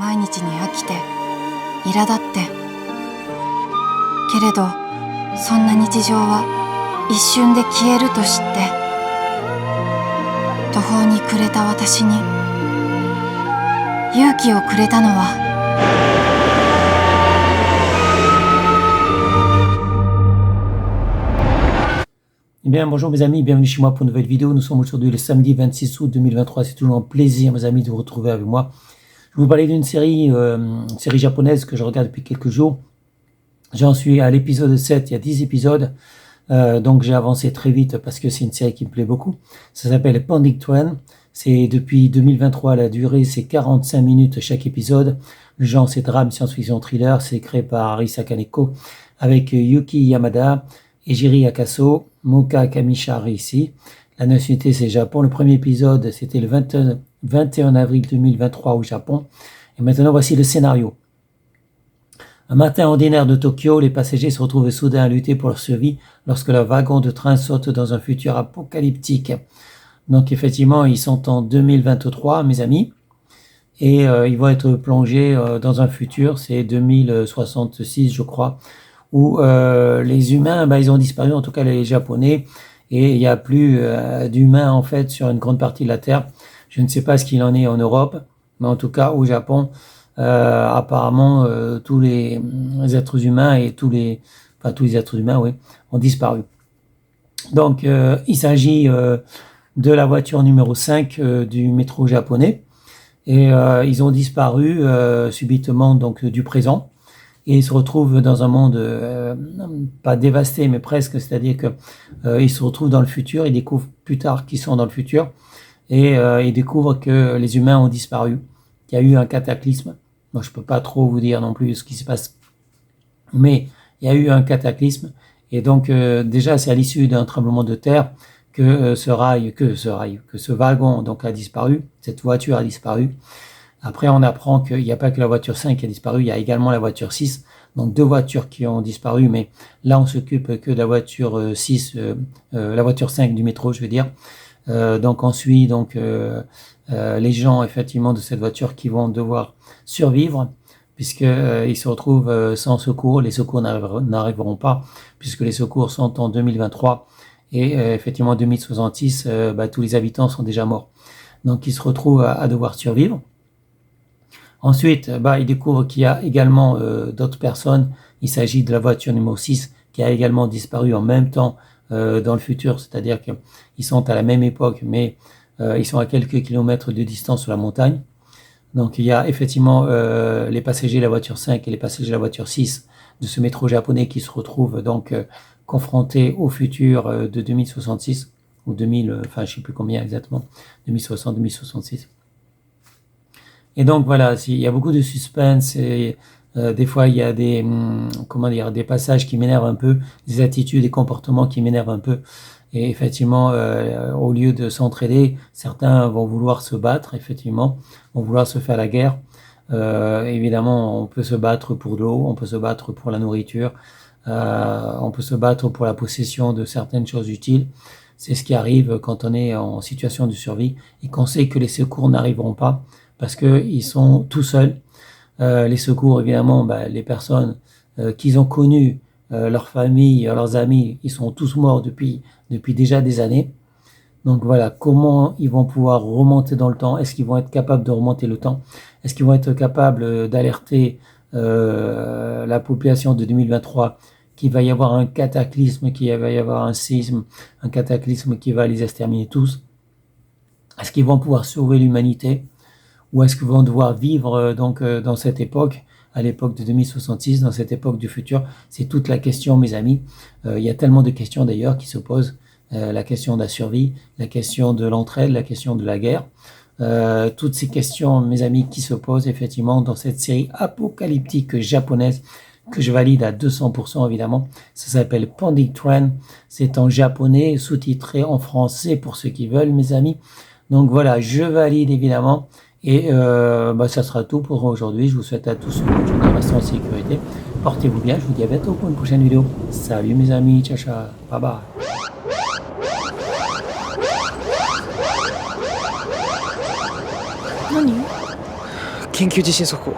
毎日に飽きて苛立ってけれどそんな日常は一瞬で消えると知って途方に暮れた私に勇気をくれたのはEh bien, bonjour mes amis, bienvenue chez moi pour une nouvelle vidéo. Nous sommes aujourd'hui le samedi 26 août 2023. C'est toujours un plaisir, mes amis, de vous retrouver avec moi. Je vais vous parler d'une série japonaise que je regarde depuis quelques jours. J'en suis à l'épisode 7, il y a 10 épisodes. Donc j'ai avancé très vite parce que c'est une série qui me plaît beaucoup. Ça s'appelle Pending Train. C'est depuis 2023, la durée c'est 45 minutes chaque épisode. Le genre c'est drame, science-fiction, thriller. C'est créé par Arisa Kaneko avec Yuki Yamada, Ejiri Akaso, Moka Kamishari ici. La nationalité c'est Japon. Le premier épisode c'était le 21 avril 2023 au Japon. Et maintenant voici le scénario. Un matin ordinaire de Tokyo, les passagers se retrouvent soudain à lutter pour leur survie lorsque leur wagon de train saute dans un futur apocalyptique. Donc effectivement, ils sont en 2023, mes amis, et ils vont être plongés dans un futur, c'est 2066 je crois, où les humains, ils ont disparu, en tout cas les Japonais, et il n'y a plus d'humains en fait sur une grande partie de la Terre. Je ne sais pas ce qu'il en est en Europe, mais en tout cas au Japon, apparemment tous les êtres humains et tous les êtres humains, oui, ont disparu. Donc il s'agit de la voiture numéro 5 du métro japonais et ils ont disparu subitement donc du présent et ils se retrouvent dans un monde pas dévasté mais presque, c'est-à-dire que ils se retrouvent dans le futur, ils découvrent plus tard qu'ils sont dans le futur et ils découvrent que les humains ont disparu, qu'il y a eu un cataclysme. Moi je peux pas trop vous dire non plus ce qui se passe, mais il y a eu un cataclysme et donc déjà c'est à l'issue d'un tremblement de terre que ce wagon donc a disparu, cette voiture a disparu. Après on apprend qu'il n'y a pas que la voiture 5 qui a disparu, il y a également la voiture 6, donc deux voitures qui ont disparu, mais là on s'occupe que de la voiture 6, la voiture 5 du métro je veux dire. Donc on suit donc les gens effectivement de cette voiture qui vont devoir survivre puisque ils se retrouvent sans secours, les secours n'arriveront pas puisque les secours sont en 2023 et effectivement en 2066 tous les habitants sont déjà morts. Donc ils se retrouvent à devoir survivre. Ensuite, ils découvrent qu'il y a également d'autres personnes. Il s'agit de la voiture numéro 6 qui a également disparu en même temps dans le futur, c'est-à-dire qu'ils sont à la même époque, mais ils sont à quelques kilomètres de distance sur la montagne. Donc il y a effectivement les passagers de la voiture 5 et les passagers de la voiture 6 de ce métro japonais qui se retrouvent donc confrontés au futur de 2066 ou 2000, je sais plus combien exactement, 2060, 2066. Et donc voilà, il y a beaucoup de suspense et des fois il y a des passages qui m'énervent un peu, des attitudes, des comportements qui m'énervent un peu. Et effectivement, au lieu de s'entraider, certains vont vouloir se battre, effectivement, vont vouloir se faire la guerre. Évidemment, on peut se battre pour l'eau, on peut se battre pour la nourriture, on peut se battre pour la possession de certaines choses utiles. C'est ce qui arrive quand on est en situation de survie et qu'on sait que les secours n'arriveront pas parce qu'ils sont tout seuls. Les secours, évidemment, les personnes qu'ils ont connues, leurs familles, leurs amis, ils sont tous morts depuis déjà des années. Donc voilà, comment ils vont pouvoir remonter dans le temps? Est-ce qu'ils vont être capables de remonter le temps? Est-ce qu'ils vont être capables d'alerter la population de 2023 qu'il va y avoir un cataclysme, qu'il va y avoir un séisme, un cataclysme qui va les exterminer tous? Est-ce qu'ils vont pouvoir sauver l'humanité? Ou est-ce qu'ils vont devoir vivre dans cette époque, à l'époque de 2066, dans cette époque du futur? C'est toute la question, mes amis. Il y a tellement de questions d'ailleurs qui se posent. La question de la survie, la question de l'entraide, la question de la guerre. Toutes ces questions, mes amis, qui se posent effectivement dans cette série apocalyptique japonaise que je valide à 200% évidemment. Ça s'appelle Pending Train. C'est en japonais, sous-titré en français pour ceux qui veulent, mes amis. Donc voilà, je valide évidemment. Et ça sera tout pour aujourd'hui. Je vous souhaite à tous une bonne journée, restez en sécurité. Portez-vous bien, je vous dis à bientôt pour une prochaine vidéo. Salut mes amis, ciao ciao, bye bye. 緊急地震速報